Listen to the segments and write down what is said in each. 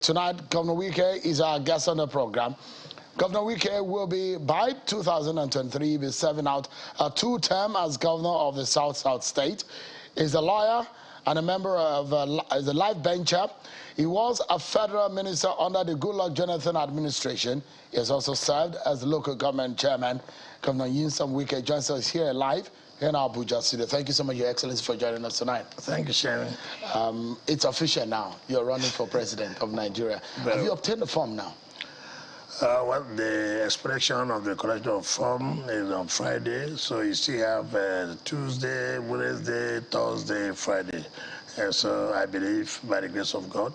Tonight, Governor Wike is our guest on the program. Governor Wike will be, by 2023, be serving out a two-term as governor of the South State. He's a lawyer and a member of the life bencher. He was a federal minister under the Goodluck Jonathan administration. He has also served as the local government chairman. Governor Nyesom Wike joins us here live in our Abuja studio. Thank you so much, Your Excellency, for joining us tonight. Thank you, Sharon. It's official now. You're running for president of Nigeria. Have you obtained the form now? Well, the expiration of the collection of form is on Friday, so you still have Tuesday, Wednesday, Thursday, Friday. So I believe, by the grace of God,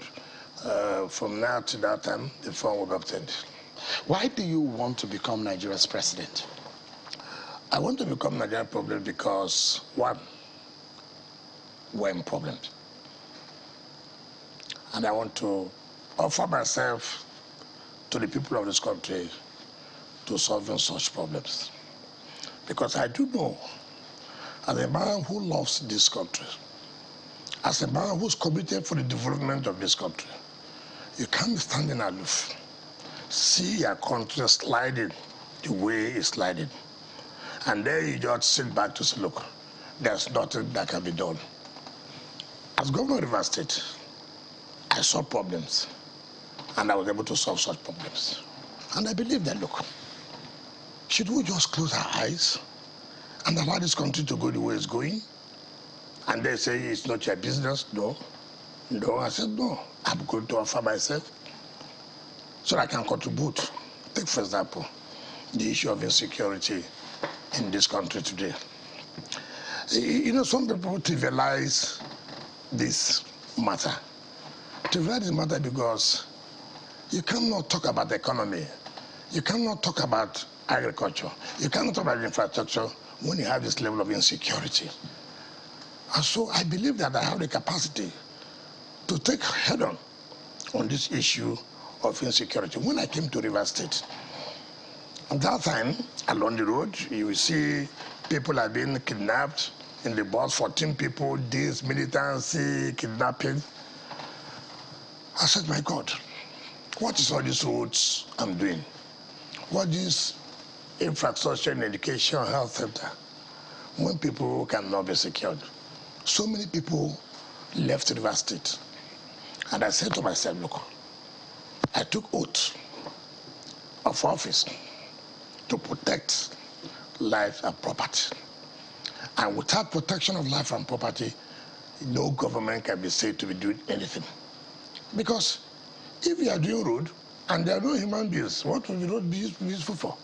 from now to that time, the form will be obtained. Why do you want to become Nigeria's president? I want to become Nigerian president because, one, we're in problems. And I want to offer myself to the people of this country to solving such problems. Because I do know, as a man who loves this country, as a man who's committed for the development of this country, you can't be standing aloof. See your country sliding the way it's sliding. And then you just sit back to say, look, there's nothing that can be done. As governor of River State, I saw problems, and I was able to solve such problems. And I believe that, look, should we just close our eyes and allow this country to go the way it's going? And they say, it's not your business. No. No, I said, no. I'm going to offer myself so I can contribute. Take, for example, the issue of insecurity in this country today. You know, some people trivialize this matter. Trivialize this matter because you cannot talk about the economy. You cannot talk about agriculture. You cannot talk about infrastructure when you have this level of insecurity. And so I believe that I have the capacity to take head-on this issue of insecurity. When I came to River State, at that time, along the road, you will see people have been kidnapped in the bus, 14 people, this militancy, kidnapping. I said, my God, what is all these roads I'm doing? What is infrastructure in education, health center, when people cannot be secured? So many people left River State. And I said to myself, look, I took oath of office to protect life and property. And without protection of life and property, no government can be said to be doing anything. Because if you are doing road and there are no human beings, what will the road be useful for?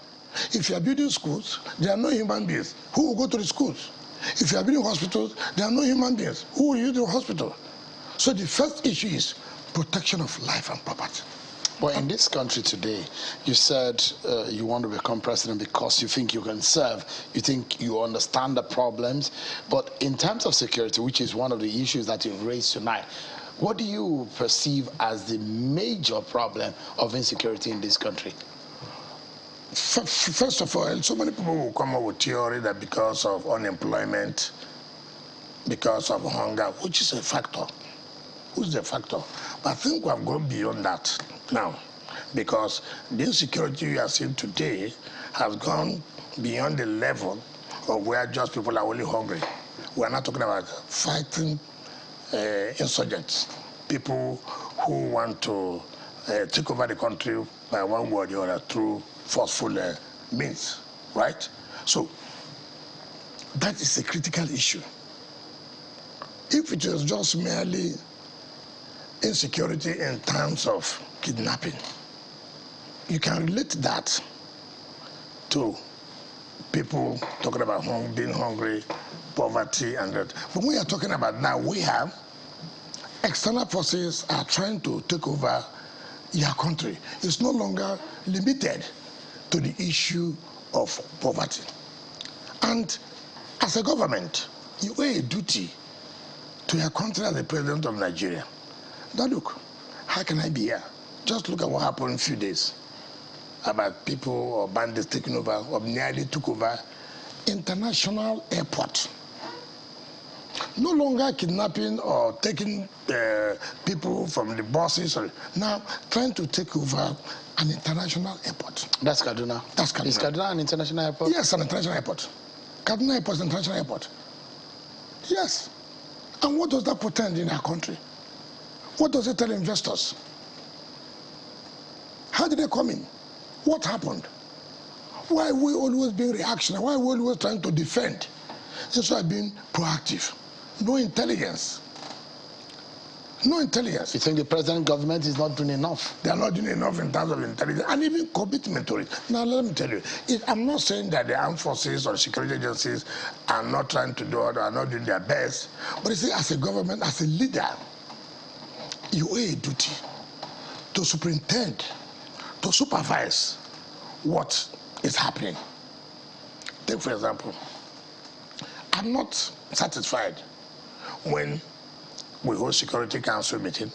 If you are building schools, there are no human beings. Who will go to the schools? If you are building hospitals, there are no human beings. Who will use the hospital? So the first issue is protection of life and property. Well, in this country today, you said you want to become president because you think you can serve, you think you understand the problems. But in terms of security, which is one of the issues that you raised tonight, what do you perceive as the major problem of insecurity in this country? First of all, so many people will come up with theory that because of unemployment, because of hunger, which is a factor. Who's the factor? But I think we have gone beyond that now, because the insecurity we are seeing today has gone beyond the level of where just people are only hungry. We are not talking about fighting insurgents, people who want to take over the country by one way or the other through forceful means, right? So that is a critical issue. If it was just merely insecurity in terms of kidnapping, you can relate that to people talking about being hungry, poverty, and that. But when you're talking about now, we have external forces are trying to take over your country. It's no longer limited to the issue of poverty. And as a government, you owe a duty to your country as the president of Nigeria. Now look, how can I be here? Just look at what happened in a few days about people or bandits taking over, or nearly took over international airport. No longer kidnapping or taking people from the buses. Now trying to take over an international airport. That's Kaduna. That's Kaduna. Is Kaduna an international airport? Yes, an international airport. Kaduna Airport is an international airport. Yes. And what does that portend in our country? What does it tell investors? How did they come in? What happened? Why are we always being reactionary? Why are we always trying to defend instead of being proactive? No intelligence. No intelligence. You think the present government is not doing enough? They are not doing enough in terms of intelligence and even commitment to it. Now, let me tell you, I'm not saying that the armed forces or security agencies are not trying to do or are not doing their best, but you see, as a government, as a leader, you owe a duty to superintend, to supervise what is happening. Take, for example, I'm not satisfied when we hold Security Council meeting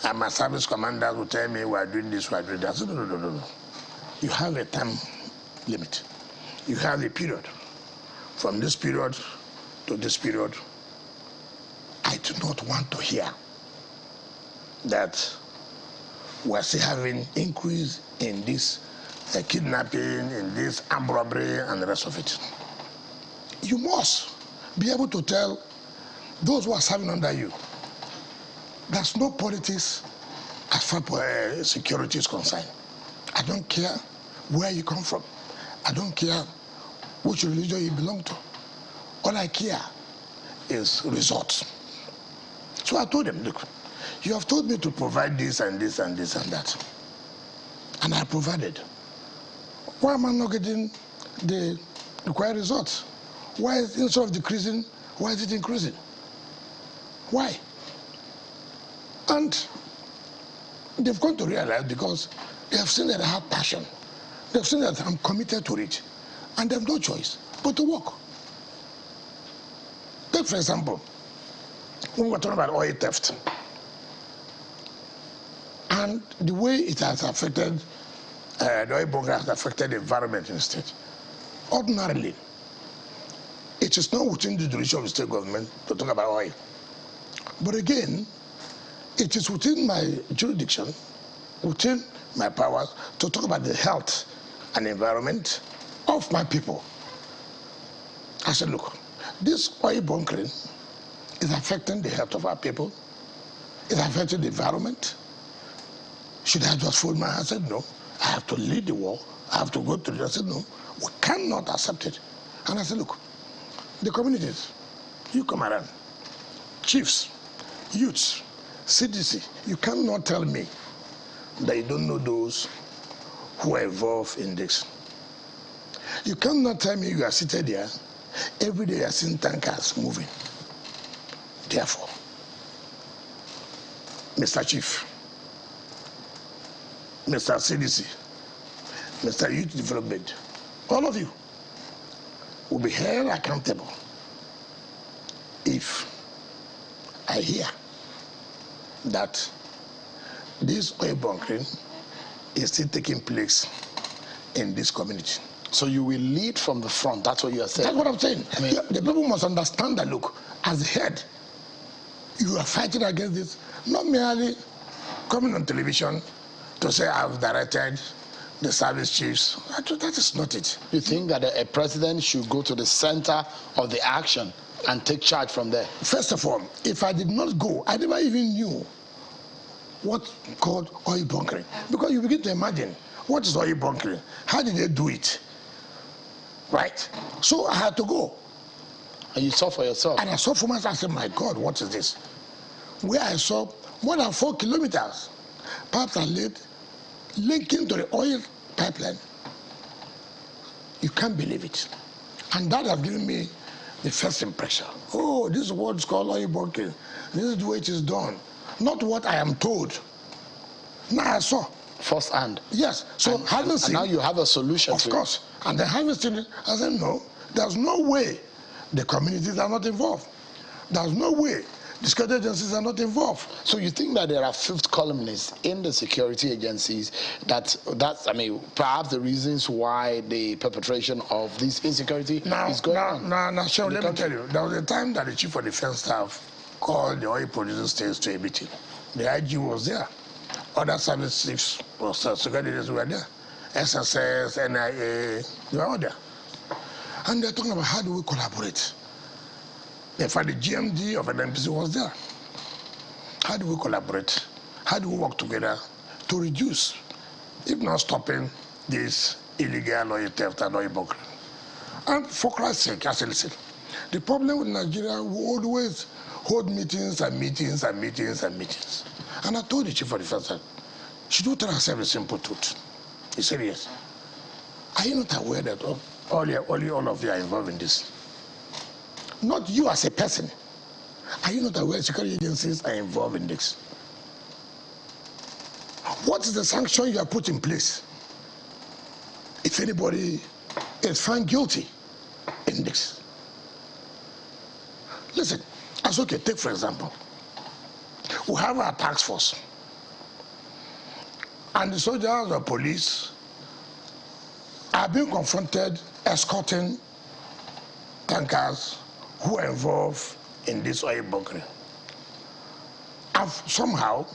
and my service commanders will tell me we are doing this, we are doing that. I said, no. You have a time limit. You have a period. From this period to this period, I do not want to hear that we're still having increase in this kidnapping, in this armed robbery, and the rest of it. You must be able to tell those who are serving under you there's no politics as far as security is concerned. I don't care where you come from. I don't care which religion you belong to. All I care is results. So I told them, look, you have told me to provide this and this and this and that. And I provided. Why am I not getting the required results? Why is, instead of decreasing, why is it increasing? Why? And they've come to realize because they have seen that I have passion. They've seen that I'm committed to it. And they have no choice but to work. Take, for example, when we're talking about oil theft and the way it has affected, the oil bunker has affected the environment in the state. Ordinarily, it is not within the jurisdiction of the state government to talk about oil. But again, it is within my jurisdiction, within my powers, to talk about the health and environment of my people. I said, look, this oil bunkering is affecting the health of our people. It's affecting the environment. Should I just fold my hands? I said, no. I have to lead the war. I have to go to it. I said, no, we cannot accept it. And I said, look, the communities, you come around, chiefs, youths, CDC, you cannot tell me that you don't know those who are involved in this. You cannot tell me you are seated there, every day you are seeing tankers moving. Therefore, Mr. Chief, Mr. CDC, Mr. Youth Development, all of you will be held accountable if I hear that this oil bunkering is still taking place in this community. So you will lead from the front, that's what you are saying? That's what I'm saying. I mean, the people must understand that, look, as the head, you are fighting against this, not merely coming on television to say I've directed the service chiefs. That is not it. You think that a president should go to the center of the action and take charge from there? First of all, if I did not go, I never even knew what called oil bunkering. Because you begin to imagine, what is oil bunkering? How did they do it? Right? So I had to go. And you saw for yourself? And I saw for myself. I said, my God, what is this? Where I saw more than 4 kilometers, pipes are laid, linking to the oil pipeline. You can't believe it. And that has given me the first impression. Oh, this is what's called oil bunkering. This is the way it is done. Not what I am told. Now I saw. First hand. Yes. So having seen. And now you have a solution. Of course. And then having seen it, I said, no, there's no way the communities are not involved. There's no way The security agencies are not involved. So you think that there are fifth columnists in the security agencies that's I mean, perhaps the reasons why the perpetration of this insecurity is going on? Now, Sean, let me tell you, there was a time that the chief of defense staff called the oil producing states to a meeting. The IG was there. Other service chiefs, security agencies were there. SSS, NIA, they were all there. And they're talking about how do we collaborate. In fact, the GMD of an APC was there. How do we collaborate? How do we work together to reduce, if not stopping, this illegal oil theft and oil bunkering? And for Christ's sake, I said, listen, the problem with Nigeria, we always hold meetings and meetings and meetings and meetings. And I told the chief of defense that she do tell herself a simple truth. He said, yes. Are you not aware that all of you are involved in this? Not you as a person. Are you not aware security agencies are involved in this? What is the sanction you have put in place if anybody is found guilty in this? Listen, as okay, take for example, we have our task force, and the soldiers or police are being confronted escorting tankers who are involved in this oil bunkering. And somehow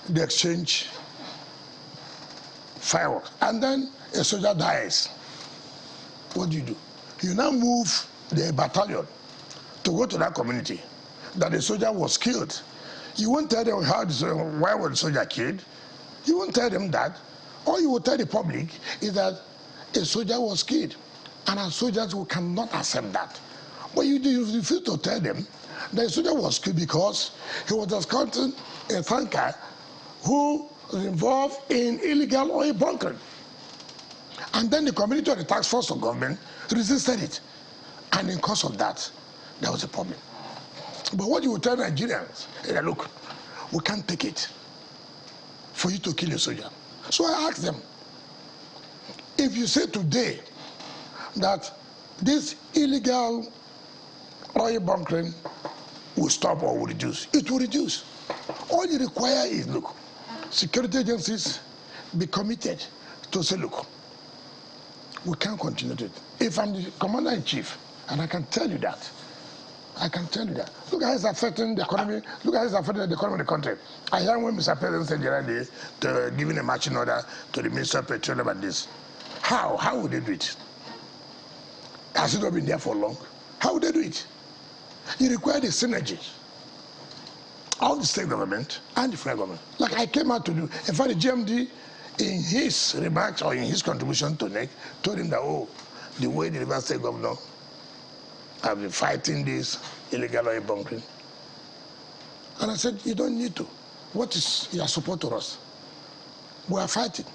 they exchange fireworks, and then a soldier dies. What do? You now move the battalion to go to that community that the soldier was killed. You won't tell them why was the soldier killed. You won't tell them that. All you will tell the public is that a soldier was killed, and as soldiers we cannot accept that. But you refuse to tell them that a soldier was killed because he was escorting a tanker who was involved in illegal oil bunkering. And then the community of the task force of government resisted it. And in cause of that, there was a problem. But what you will tell Nigerians is that, look, we can't take it for you to kill a soldier. So I asked them, if you say today that this illegal oil bunkering will stop or will reduce, it will reduce. All you require is, look, security agencies be committed to say, look, we can't continue to it. If I'm the commander-in-chief, and I can tell you that, look how it's affecting the economy, look how it's affecting the economy of the country. I heard when Mr. President said the other day, giving a marching order to the Minister of Petroleum and this. How would they do it? Has it not been there for long? How would they do it? You require the synergy of the state government and the federal government. Like I came out to do. In fact, the GMD, in his remarks or in his contribution to NEC, told him that, oh, the way the River State governor have been fighting this illegal oil bunkering. And I said, you don't need to. What is your support to us? We are fighting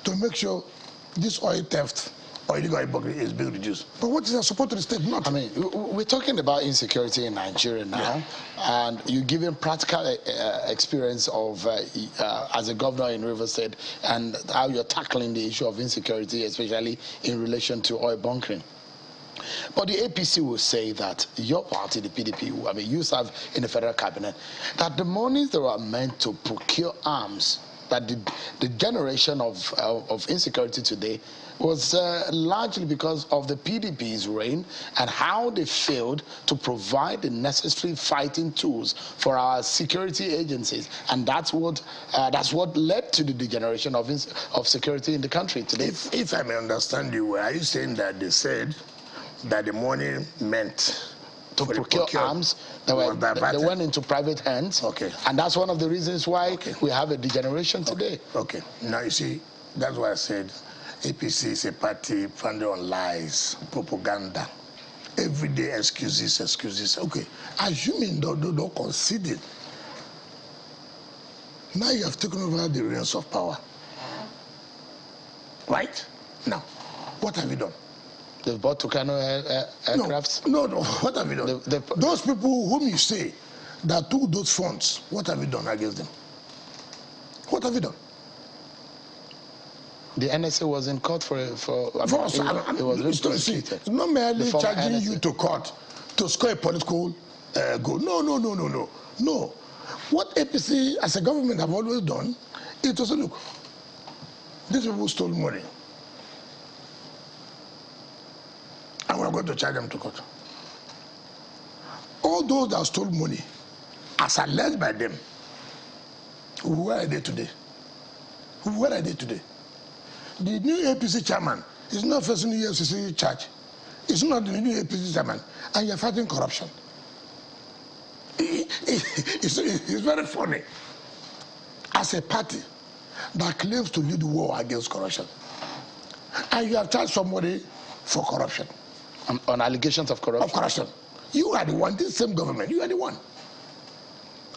to make sure this oil theft or illegal oil bunkering is being reduced. But what is your support to the state? Not. I mean, we're talking about insecurity in Nigeria now, and you're giving practical experience of as a governor in Rivers State and how you're tackling the issue of insecurity, especially in relation to oil bunkering. But the APC will say that your party, the PDP, I mean, you serve in the federal cabinet, that the monies that were meant to procure arms, that the generation of insecurity today was largely because of the PDP's reign and how they failed to provide the necessary fighting tools for our security agencies, and that's what led to the degeneration of security in the country today. If I may understand you, are you saying that they said that the money meant to procure arms that went into private hands? Okay. And that's one of the reasons why we have a degeneration today. Okay. Now you see, that's why I said APC is a party founded on lies, propaganda, everyday excuses. Okay, assuming don't concede, now you have taken over the reins of power. Right? Now, what have you done? They've bought Tucano aircrafts? No, what have you done? Those people whom you say that took those funds, what have you done against them? What have you done? The NSA was in court it was it's not merely charging you to court to score a political go. No, no, no, no, no. No. What APC as a government have always done is to say, look, these people stole money. And we're going to charge them to court. All those that stole money, as alleged by them, where are they today? Where are they today? The new APC chairman is not facing the EFCC charge. It's not the new APC chairman. And you're fighting corruption. It's very funny. As a party that claims to lead the war against corruption, and you have charged somebody for corruption. On allegations of corruption? Of corruption. You are the one, this same government, you are the one.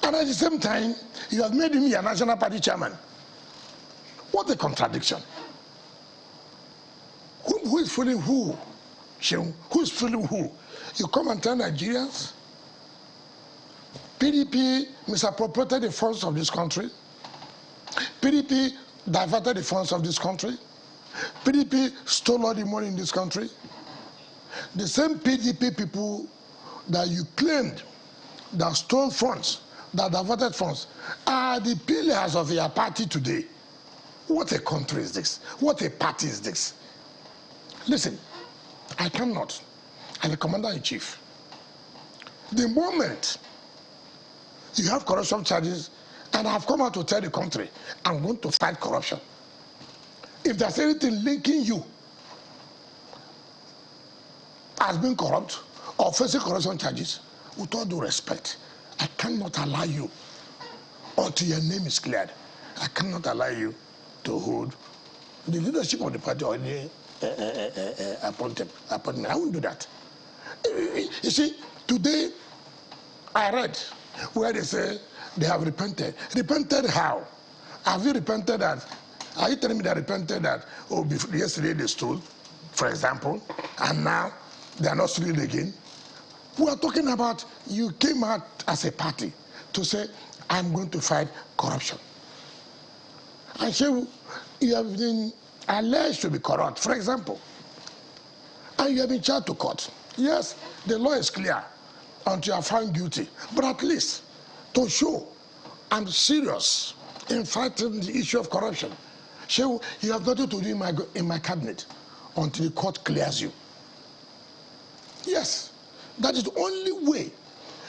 And at the same time, you have made him your national party chairman. What a contradiction. Who is fooling who? Who is fooling who? You come and tell Nigerians, PDP misappropriated the funds of this country. PDP diverted the funds of this country. PDP stole all the money in this country. The same PDP people that you claimed that stole funds, that diverted funds, are the pillars of your party today. What a country is this? What a party is this? Listen, I cannot, as a commander-in-chief, the moment you have corruption charges, and I have come out to tell the country, I'm going to fight corruption. If there's anything linking you as being corrupt or facing corruption charges, with all due respect, I cannot allow you until your name is cleared. I cannot allow you to hold the leadership of the party or any appointment. I won't do that. You see, today I read where they say they have repented. Repented how? Have you repented that? Are you telling me that repented that, oh, yesterday they stole, for example, and now they are not stealing again? We are talking about you came out as a party to say, I'm going to fight corruption. And so you have been alleged to be corrupt, for example, and you have been charged to court. Yes, the law is clear until you are found guilty, but at least to show I'm serious in fighting the issue of corruption. So you have nothing to do in my cabinet until the court clears you. Yes, that is the only way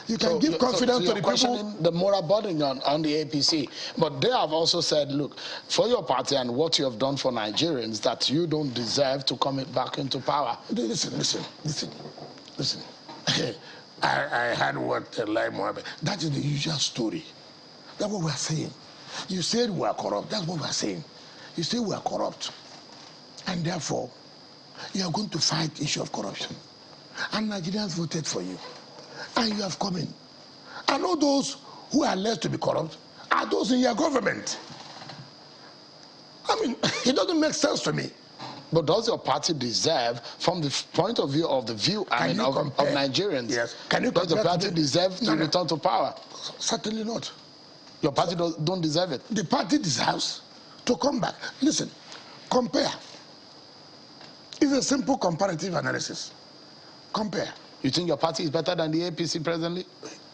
you can give confidence to the people. The moral burden on the APC, but they have also said, look, for your party and what you have done for Nigerians, that you don't deserve to come back into power. Listen. I had what Lai Mohammed. That is the usual story. That's what we are saying. You said we are corrupt. That's what we are saying. You say we are corrupt, and therefore you are going to fight the issue of corruption. And Nigerians voted for you, and you have come in. And all those who are alleged to be corrupt are those in your government. I mean, it doesn't make sense to me. But does your party deserve, from the point of view of of Nigerians, yes. Does the party deserve to return to power? Certainly not. Your party don't deserve it. The party deserves to come back. Listen, compare. It's a simple comparative analysis. Compare. You think your party is better than the APC presently?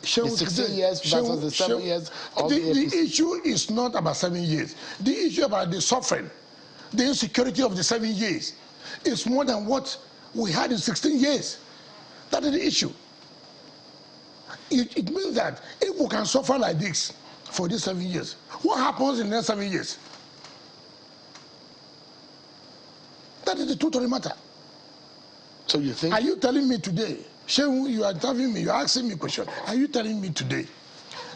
The 16 years versus the 7 years of the APC. The issue is not about 7 years. The issue about the suffering, the insecurity of the 7 years is more than what we had in 16 years. That is the issue. It means that if we can suffer like this for these 7 years, what happens in the next 7 years? That is the truth of the matter. So you think? Are you telling me today, Shehu, you are telling me, you are asking me a question. Are you telling me today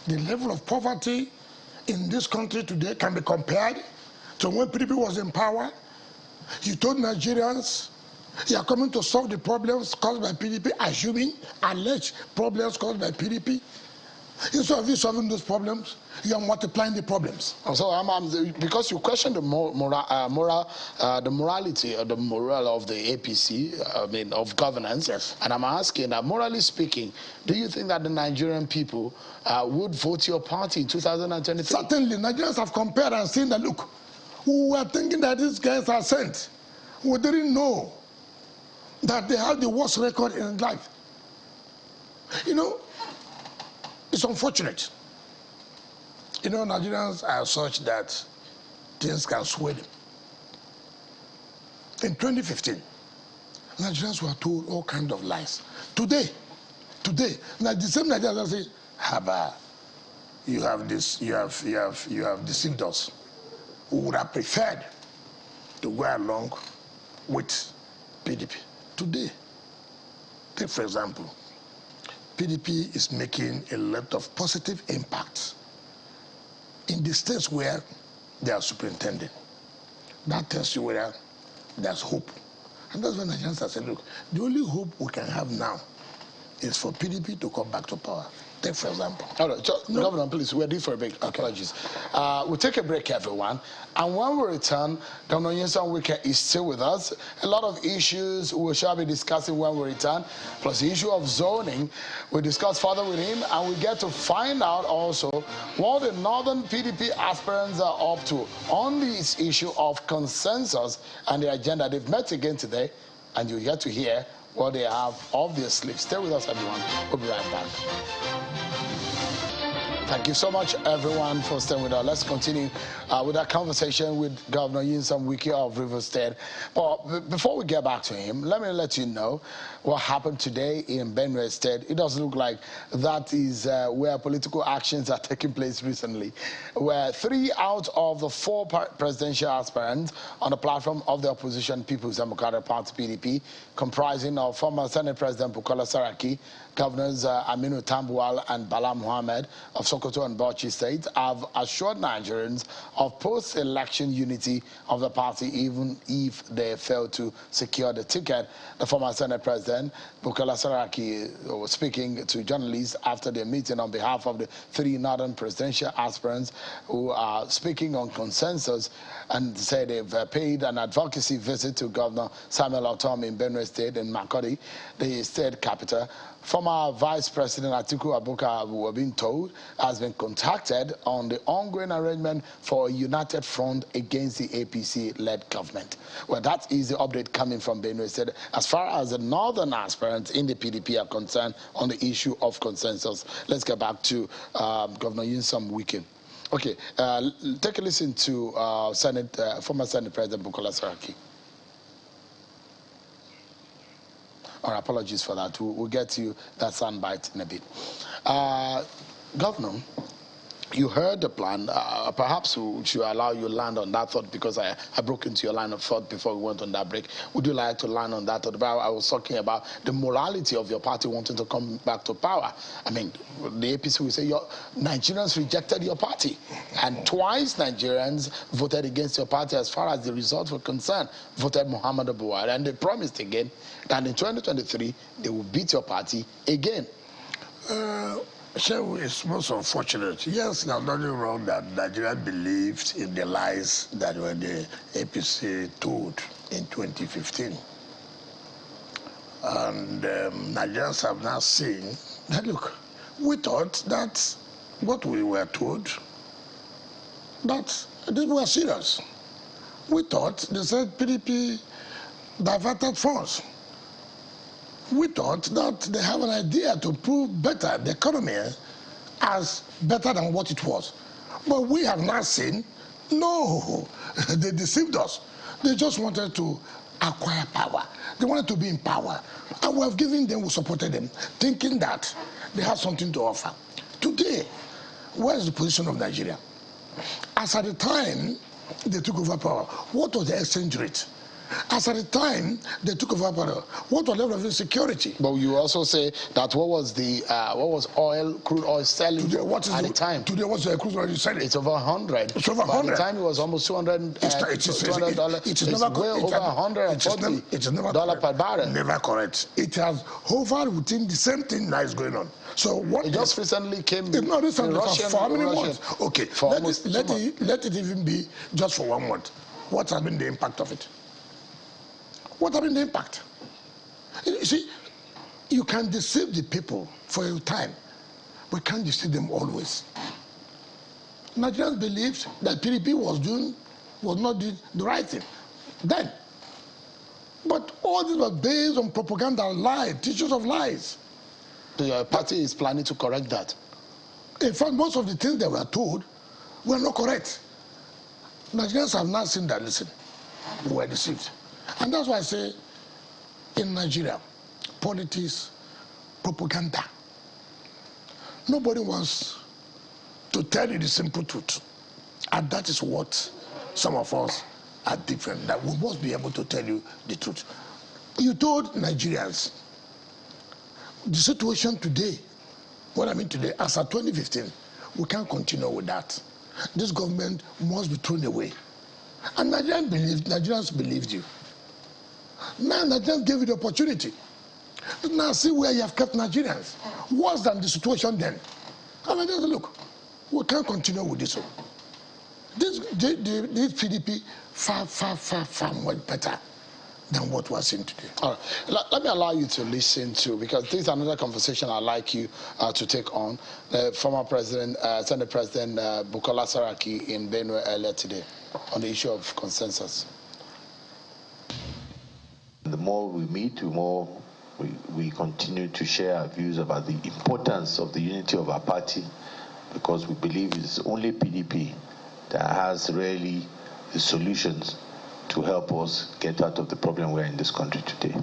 the level of poverty in this country today can be compared to when PDP was in power? You told Nigerians you are coming to solve the problems caused by PDP, assuming alleged problems caused by PDP. Instead of you solving those problems, you are multiplying the problems. So because you question the morality or the morale of the APC, of governance, yes. And I'm asking, morally speaking, do you think that the Nigerian people would vote your party in 2023? Certainly, Nigerians have compared and seen that, look, we were thinking that these guys are sent. We didn't know that they have the worst record in life. You know, It's unfortunate. You know, Nigerians are such that things can sway them. In 2015, Nigerians were told all kinds of lies. Today, now the same Nigerians say, Haba, you have deceived us. We would have preferred to go along with PDP. Today, take for example, PDP is making a lot of positive impacts in the states where they are superintending. That tells you whether there's hope. And that's when Nigerians have said, look, the only hope we can have now is for PDP to come back to power. Take for example. All right, so, Governor, please, we're due for a break. Apologies. We'll take a break, everyone. And when we return, Governor Nyesom Wike is still with us. A lot of issues we shall be discussing when we return, plus the issue of zoning. We'll discuss further with him, and we get to find out also what the northern PDP aspirants are up to on this issue of consensus and the agenda. They've met again today, and you get to hear what they have obviously. Stay with us, everyone. We'll be right back. Thank you so much, everyone, for staying with us. Let's continue with our conversation with Governor Nyesom Wike of Rivers State. But before we get back to him, let me let you know what happened today in Benue State. It does look like that is where political actions are taking place recently, where 3 out of the 4 presidential aspirants on the platform of the opposition People's Democratic Party, PDP, comprising of former Senate President Bukola Saraki, Governors Aminu Tambuwal and Bala Mohammed of Sokoto and Bauchi State, have assured Nigerians of post-election unity of the party even if they fail to secure the ticket. The former Senate President Bukola Saraki was speaking to journalists after their meeting on behalf of the 3 northern presidential aspirants who are speaking on consensus, and said they've paid an advocacy visit to Governor Samuel Otom in Benue State in Makurdi, the state capital. Former Vice President Atiku Abubakar, we were being told, has been contacted on the ongoing arrangement for a united front against the APC-led government. Well, that is the update coming from Benue State as far as the northern aspirants in the PDP are concerned on the issue of consensus. Let's get back to Governor Nyesom Wike. Okay, take a listen to former Senate President Bukola Saraki. Our apologies for that. We'll get to that soundbite in a bit. Governor, you heard the plan. Perhaps we should allow you to land on that thought because I broke into your line of thought before we went on that break. Would you like to land on that thought? I was talking about the morality of your party wanting to come back to power. I mean, the APC will say Nigerians rejected your party, and twice Nigerians voted against your party as far as the results were concerned, voted Muhammadu Buhari, and they promised again that in 2023 they will beat your party again. So it's most unfortunate. Yes, there's nothing wrong that Nigeria believed in the lies that were the APC told in 2015. And Nigerians have now seen that, look, we thought that what we were told, that they were serious. We thought they said PDP diverted funds. We thought that they have an idea to prove better the economy as better than what it was. But we have now seen, no, they deceived us. They just wanted to acquire power. They wanted to be in power. And we have given them, we supported them, thinking that they have something to offer. Today, where is the position of Nigeria? As at the time they took over power, what was the exchange rate? As at the time they took over power, what was the level of insecurity? But you also say that what was crude oil selling today, at the time? Today, what's the crude oil selling? It's over 100. It's over 100. By the time it was almost $200. It's way over $140 per barrel. Never correct. It has hovered within the same thing that is going on. So what? It just recently came. It's not recently. For how many months? Okay. Let it even be just for 1 month. What has been the impact of it? What has been the impact? You see, you can deceive the people for a time, but can't deceive them always. Nigerians believed that PDP was not doing the right thing then. But all this was based on propaganda and lies, teachers of lies. The party is planning to correct that. In fact, most of the things they were told were not correct. Nigerians have not seen that, listen, we were deceived. And that's why I say, in Nigeria, politics, propaganda, nobody wants to tell you the simple truth. And that is what some of us are different, that we must be able to tell you the truth. You told Nigerians, the situation today, what I mean today, as of 2015, we can't continue with that. This government must be thrown away. And Nigerians believed you. Now Nigerians gave you the opportunity. Now see where you have kept Nigerians. Worse than the situation then. And I just look, we can't continue with this one. This PDP far much better than what we're seeing today. All right. Let me allow you to listen to, because this is another conversation I'd like you to take on. The former President, Senate President Bukola Saraki in Benue earlier today on the issue of consensus. The more we meet, the more we continue to share our views about the importance of the unity of our party, because we believe it's only PDP that has really the solutions to help us get out of the problem we're in this country today.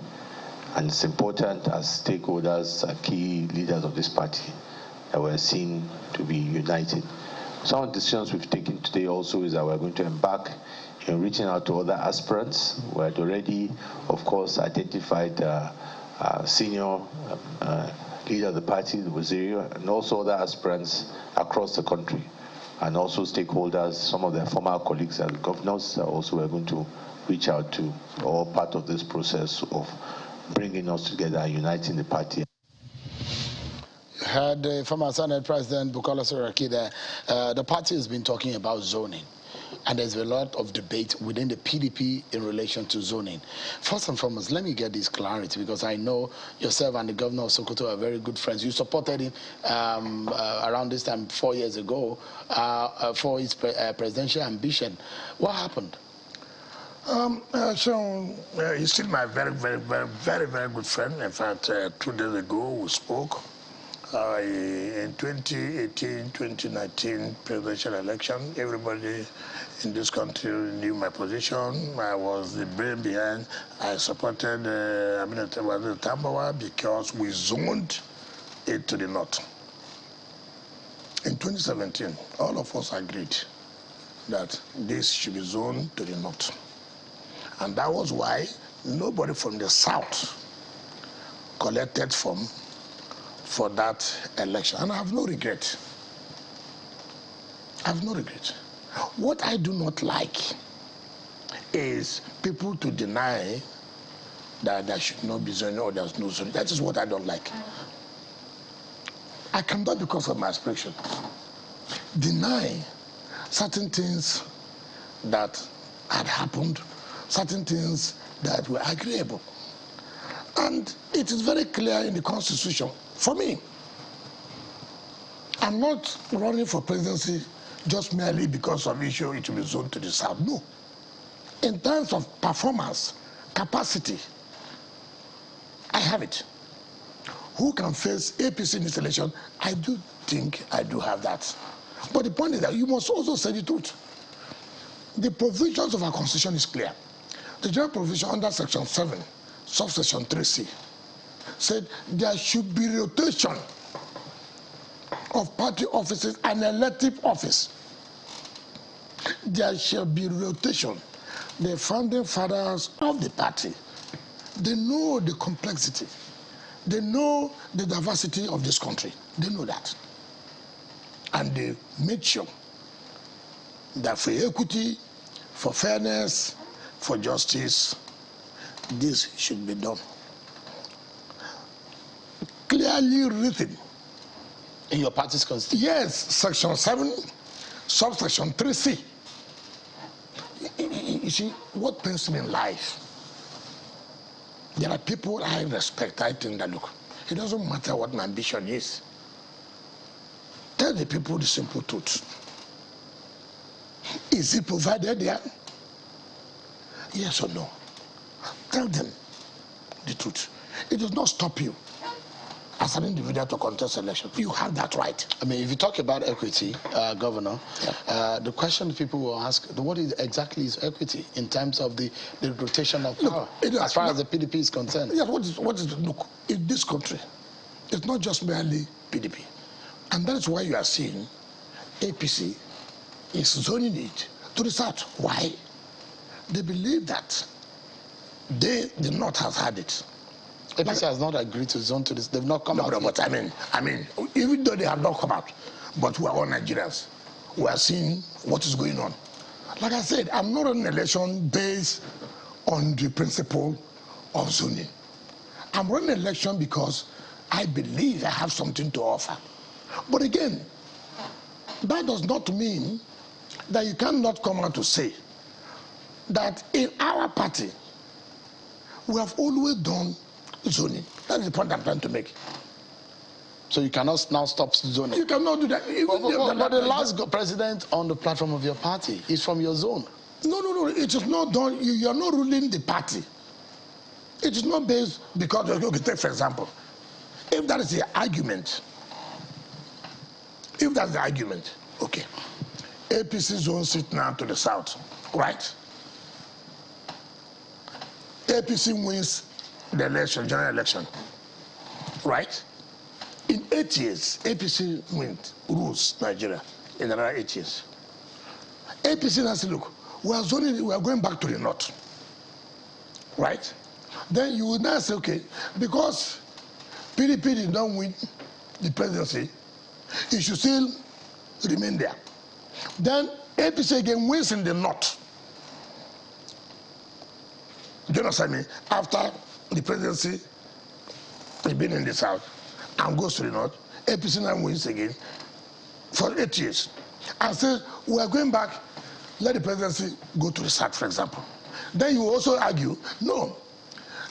And it's important as stakeholders, key leaders of this party, that we're seen to be united. Some of the decisions we've taken today also is that we're going to embark in reaching out to other aspirants. We had already, of course, identified senior leader of the party, the Waziri, and also other aspirants across the country, and also stakeholders, some of their former colleagues and governors also we're going to reach out to, all part of this process of bringing us together and uniting the party. Heard the former Senate President Bukola Saraki there. The party has been talking about zoning, and there's a lot of debate within the PDP in relation to zoning. First and foremost, let me get this clarity, because I know yourself and the governor of Sokoto are very good friends. You supported him around this time 4 years ago for his presidential ambition. What happened? He's still my very good friend. In fact, 2 days ago we spoke. In 2018, 2019 presidential election, everybody in this country knew my position. I was the brain behind. I supported Tambawa because we zoned it to the north. In 2017, all of us agreed that this should be zoned to the north. And that was why nobody from the south collected for that election. And I have no regret. I have no regret. What I do not like is people to deny that there should not be zoning or there's no zoning. That is what I don't like. I cannot, because of my aspiration, deny certain things that had happened, certain things that were agreeable. And it is very clear in the Constitution. For me, I'm not running for presidency just merely because of issue it will be zoned to the south. No. In terms of performance, capacity, I have it. Who can face APC in this election? I do think I do have that. But the point is that you must also say the truth. The provisions of our Constitution is clear. The general provision under Section 7, subsection 3C, said there should be rotation of party offices and elective office. There shall be rotation. The founding fathers of the party, they know the complexity. They know the diversity of this country. They know that. And they made sure that for equity, for fairness, for justice, this should be done. Clearly written. In your party's constitution? Yes, Section 7, subsection 3C. You see, what pains me in life, there are people I respect. I think that, look, it doesn't matter what my ambition is. Tell the people the simple truth. Is it provided there? Yes or no? Tell them the truth. It does not stop you as an individual to contest election. You have that right. I mean, if you talk about equity, Governor, the question people will ask, what exactly is equity in terms of the rotation of power, as far as the PDP is concerned? Yes, look, in this country, it's not just merely PDP. And that is why you are seeing APC is zoning it to the south. Why? They believe that the North has had it. APC has not agreed to zone to this. They've not come out. No, but I mean, even though they have not come out, but we are all Nigerians. We are seeing what is going on. Like I said, I'm not on an election based on the principle of zoning. I'm running an election because I believe I have something to offer. But again, that does not mean that you cannot come out to say that in our party, we have always done zoning. That's the point I'm trying to make. So you cannot now stop zoning? You cannot do that. But the last president on the platform of your party is from your zone. No. It is not done. You are not ruling the party. It is not based because, okay, take for example, if that is the argument, okay, APC zone sit now to the south, right? APC wins the election, general election, right? In 8 years, APC rules Nigeria in another 8 years. APC now say, look, we are going back to the north, right? Then you would now say, okay, because PDP did not win the presidency, it should still remain there. Then APC again wins in the north. Do you understand me? After the presidency has been in the south and goes to the north, APC now wins again for 8 years. And says, we are going back, let the presidency go to the south, for example. Then you also argue, no,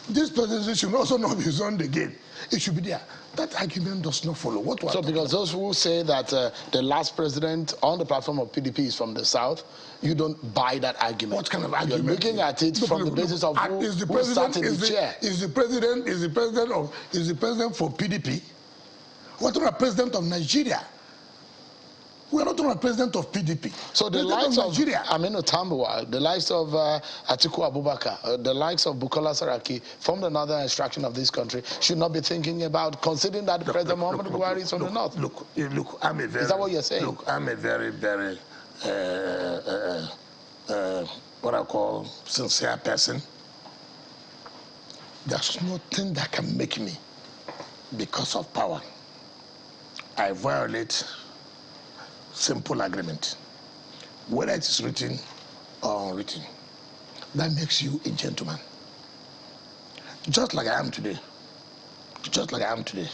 this presidency should also not be zoned again. It should be there. That argument does not follow. So because those who say that the last president on the platform of PDP is from the south, you don't buy that argument. What kind of argument? You're looking at it from the basis of who sat in the chair. Is the president for PDP? We're talking about president of Nigeria. We are not talking about president of PDP. So the likes of Aminu Tambuwal, the likes of Atiku Abubakar, the likes of Bukola Saraki from the northern extraction of this country should not be thinking about considering that President Muhammadu Buhari is from the north. Look, I'm a very... Is that what you're saying? Look, I'm a very, very, what I call sincere person. There's nothing that can make me, because of power, I violate simple agreement, whether it is written or unwritten. That makes you a gentleman. Just like I am today. Just like I am today.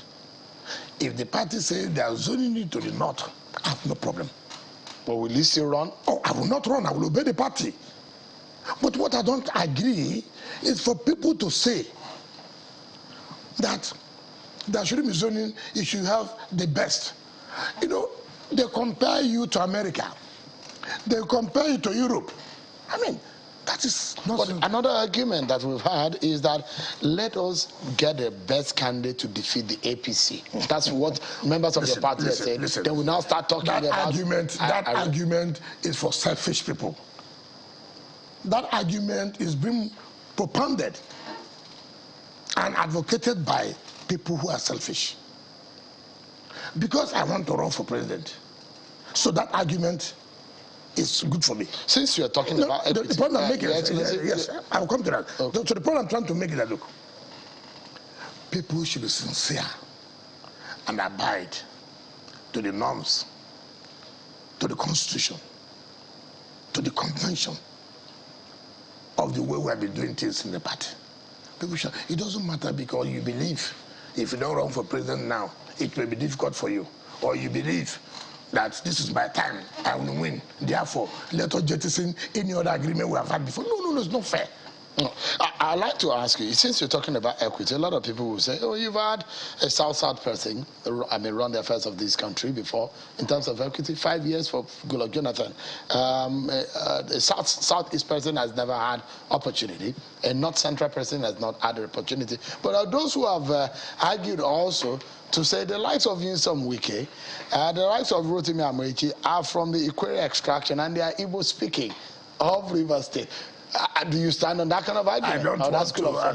If the party says they are zoning it to the north, I have no problem. But will you still run? Oh, I will not run. I will obey the party. But what I don't agree is for people to say that there shouldn't be zoning, you should have the best. You know, they compare you to America. They compare you to Europe. I mean, that is not... But another argument that we've had is that let us get the best candidate to defeat the APC. That's what members of your party have said. Then we now start talking about... That argument is for selfish people. That argument is being propounded and advocated by people who are selfish. Because I want to run for president. So that argument is good for me. Since you are talking about equity, the point I'm making yes, I'll come to that. Okay. So the point I'm trying to make is that, look, people should be sincere and abide to the norms, to the constitution, to the convention of the way we have been doing things in the party. People should, it doesn't matter because you believe if you don't run for president now, it may be difficult for you. Or you believe that this is my time, I will win. Therefore, let us jettison any other agreement we have had before. No, it's not fair. I'd like to ask you, since you're talking about equity, a lot of people will say, oh, you've had a South person, run the affairs of this country before, in terms of equity, 5 years for Goodluck Jonathan. The Southeast person has never had opportunity, a North Central person has not had an opportunity. But those who have argued also to say the likes of Nyesom Wike, the likes of Rotimi Amechi are from the Ikwere extraction and they are Igbo speaking of Rivers State. Do you stand on that kind of argument? I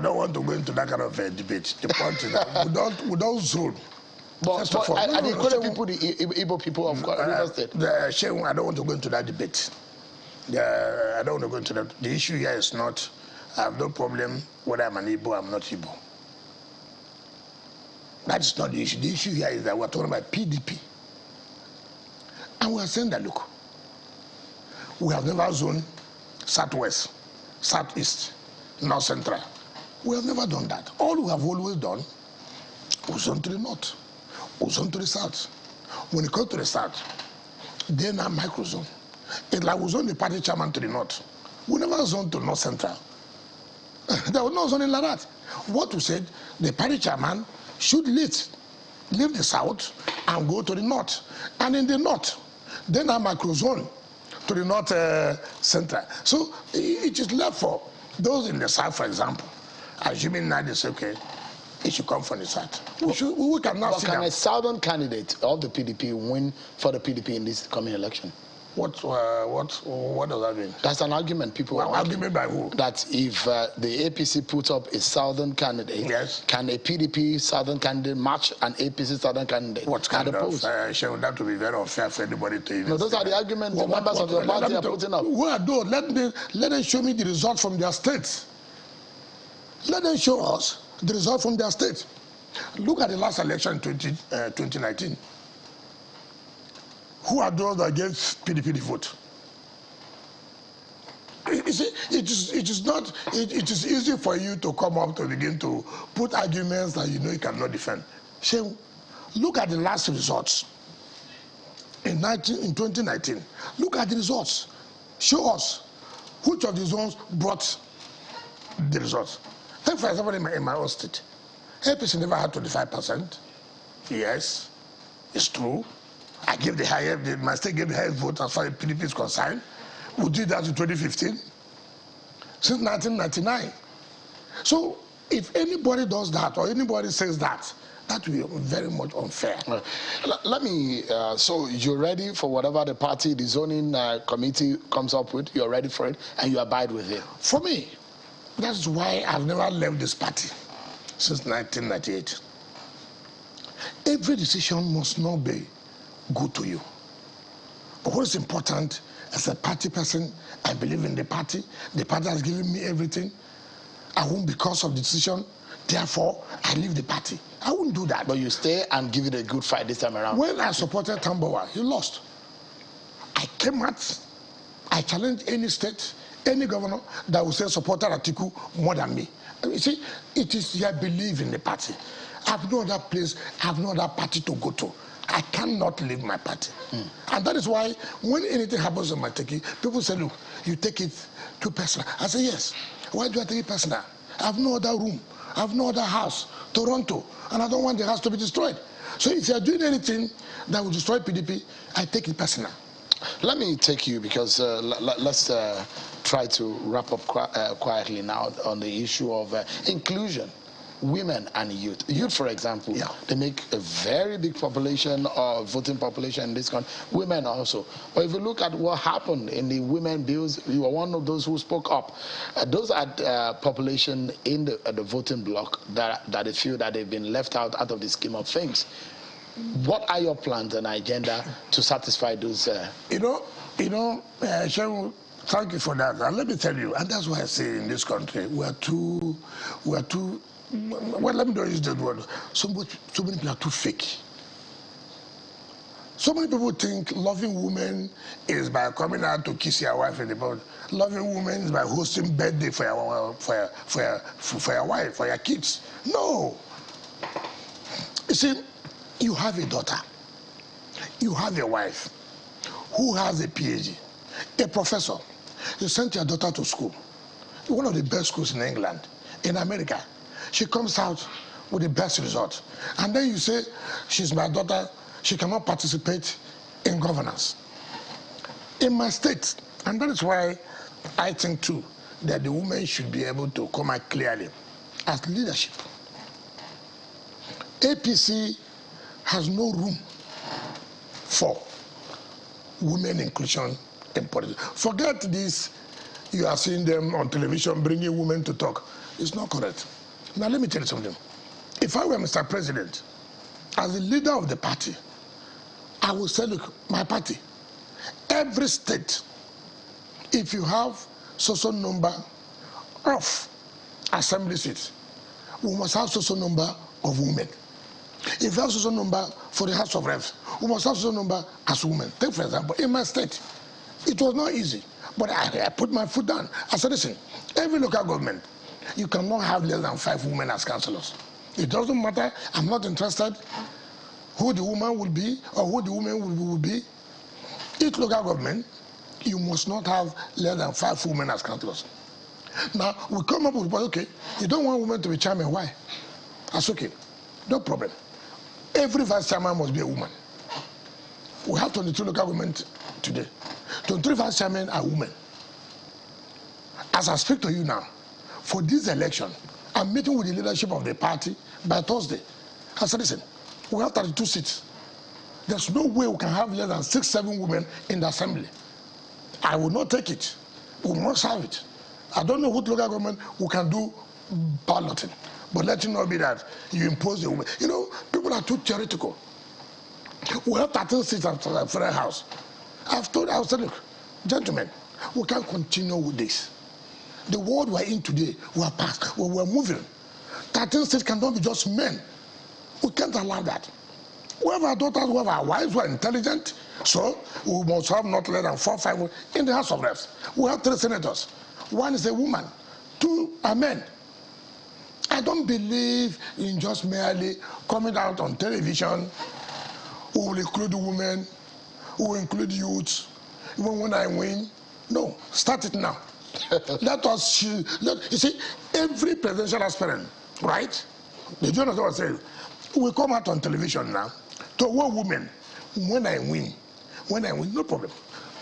don't want to go into that kind of debate. The point is that we don't zone. But are the Ikwere people the Igbo people of Rivers State? I don't want to go into that debate. I don't want to go into that. The issue here is not, I have no problem whether I'm an Igbo or I'm not Igbo. That's not the issue. The issue here is that we're talking about PDP. And we're saying that, look, we have never zoned Southwest, Southeast, North Central. We have never done that. All we have always done, we zone to the North, we zone to the South. When it comes to the South, they now micro-zone. It's like we zone the party chairman to the North. We never zone to North Central. There was no zoning like that. What we said, the party chairman should leave the South and go to the North. And in the North, then a micro-zone to the North Central. So it is left for those in the South, for example, assuming that it's okay, it should come from the South. We cannot see can a Southern candidate of the PDP win for the PDP in this coming election? What does that mean? That's an argument people are making. Argument by who? That if the APC puts up a Southern candidate, yes, can a PDP Southern candidate match an APC Southern candidate? What kind of that to be very unfair for anybody to even. No, those are the arguments the members of the party are putting up. Who are those? Let them show me the result from their states. Let them show us the result from their state. Look at the last election in 2019. Who are those that gave PDP the vote? You see, it is easy for you to come up to begin to put arguments that you know you cannot defend. So, look at the last results in 2019. Look at the results. Show us which of these ones brought the results. Take for example in my own state, APC never had 25%. Yes, it's true. I gave my state gave the highest vote as far as PDP is concerned. We did that in 2015, since 1999. So if anybody does that or anybody says that, that will be very much unfair. Let me, so you're ready for whatever the party, the zoning committee comes up with, you're ready for it, and you abide with it? For me, that's why I've never left this party since 1998. Every decision must not be good to you. But what is important, as a party person, I believe in the party has given me everything. I won't because of the decision, therefore I leave the party. I wouldn't do that. But you stay and give it a good fight this time around. When I supported Tambawa, he lost. I came out, I challenged any state, any governor that would say supported Atiku more than me. You see, it is your belief in the party. I have no other place, I have no other party to go to. I cannot leave my party. And that is why when anything happens in my taking, people say, look, you take it too personal. I say, yes. Why do I take it personal? I have no other room. I have no other house to run to. And I don't want the house to be destroyed. So if you are doing anything that will destroy PDP, I take it personal. Let me take you, because let's try to wrap up quietly now on the issue of inclusion. Women and youth. Youth, for example, they make a very big population of voting population in this country. Women also. But if you look at what happened in the women bills, you were one of those who spoke up. Those are population in the voting bloc that they feel that they've been left out of the scheme of things. What are your plans and agenda to satisfy those? Shehu, thank you for that. And let me tell you, and that's why I say in this country, we are too. Well, let me not use that word. So many people are too fake. So many people think loving women is by coming out to kiss your wife in the bed. Loving women is by hosting birthday for your wife, for your kids. No. You see, you have a daughter. You have a wife who has a PhD, a professor. You sent your daughter to school. one of the best schools in England, in America. She comes out with the best result. And then you say, she's my daughter, she cannot participate in governance. In my state, and that is why I think too, that the women should be able to come out clearly as leadership. APC has no room for women inclusion in politics. Forget this, you are seeing them on television bringing women to talk. It's not correct. Now let me tell you something. If I were Mr. President, as the leader of the party, I would say, look, my party, every state, if you have so number of assembly seats, we must have so number of women. If you have so number for the House of Reps, we must have so number as women. Take for example, in my state, it was not easy, but I put my foot down. I said, listen, every local government, you cannot have less than 5 women as councillors. It doesn't matter, I'm not interested who the woman will be or who the woman will be. Each local government, you must not have less than 5 women as councillors. Now, we come up with, okay, you don't want women to be chairman, why? That's okay, no problem. Every vice chairman must be a woman. We have 22 local government today. 23 vice chairmen are women. As I speak to you now, for this election, I'm meeting with the leadership of the party by Thursday. I said, listen, we have 32 seats. There's no way we can have less than 6, 7 women in the assembly. I will not take it. We must have it. I don't know what local government we can do balloting, but let it not be that you impose the women. You know, people are too theoretical. We have 13 seats at the Federal House. I said, look, gentlemen, we can't continue with this. The world we're in today, we're past, we're moving. 13 seats cannot be just men. We can't allow that. We have our daughters, we have our wives who are intelligent, so we must have not less than 4 or 5 in the House of Reps. We have 3 senators. 1 is a woman, 2 are men. I don't believe in just merely coming out on television, who will include women, who will include youths, even when I win. No, start it now. Let us, you see, every presidential aspirant, right? The journalist what I'm saying, will come out on television now to warn women, when I win, no problem.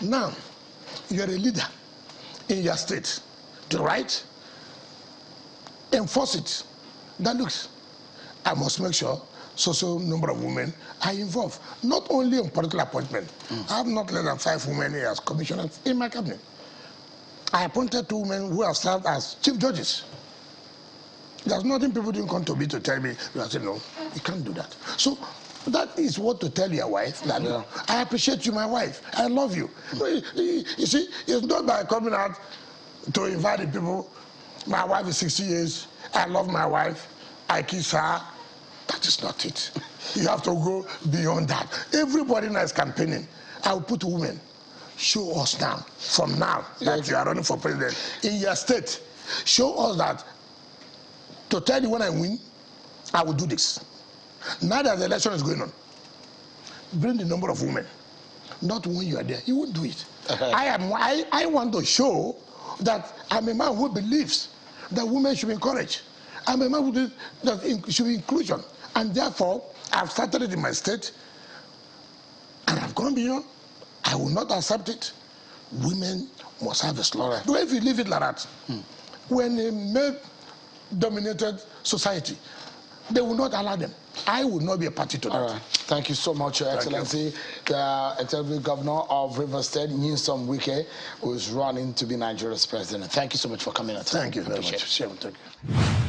Now, you're a leader in your state, to right? Enforce it. That looks, I must make sure so number of women are involved, not only in political appointment. I have not less than 5 women here as commissioners in my cabinet. I appointed 2 women who have served as chief judges. There's nothing people didn't come to me to tell me. I said, no, you can't do that. So that is what to tell your wife. That yeah. I appreciate you, my wife. I love you. You see, it's not by coming out to invite the people. My wife is 60 years. I love my wife. I kiss her. That is not it. You have to go beyond that. Everybody now is campaigning. I will put women. Show us now, from now, that you are running for president in your state. Show us that, to tell you when I win, I will do this. Now that the election is going on, bring the number of women. Not when you are there. You won't do it. I want to show that I'm a man who believes that women should be encouraged. I'm a man who believes that should be inclusion. And therefore, I've started it in my state, and I've gone beyond. I will not accept it. Women must have a slaughter. But if you leave it like that, when a male-dominated society, they will not allow them. I will not be a party to that. All right. Thank you so much, Your Excellency. The Executive Governor of Rivers State, Nyesom Wike, who is running to be Nigeria's president. Thank you so much for coming out. Thank you very much. Thank you.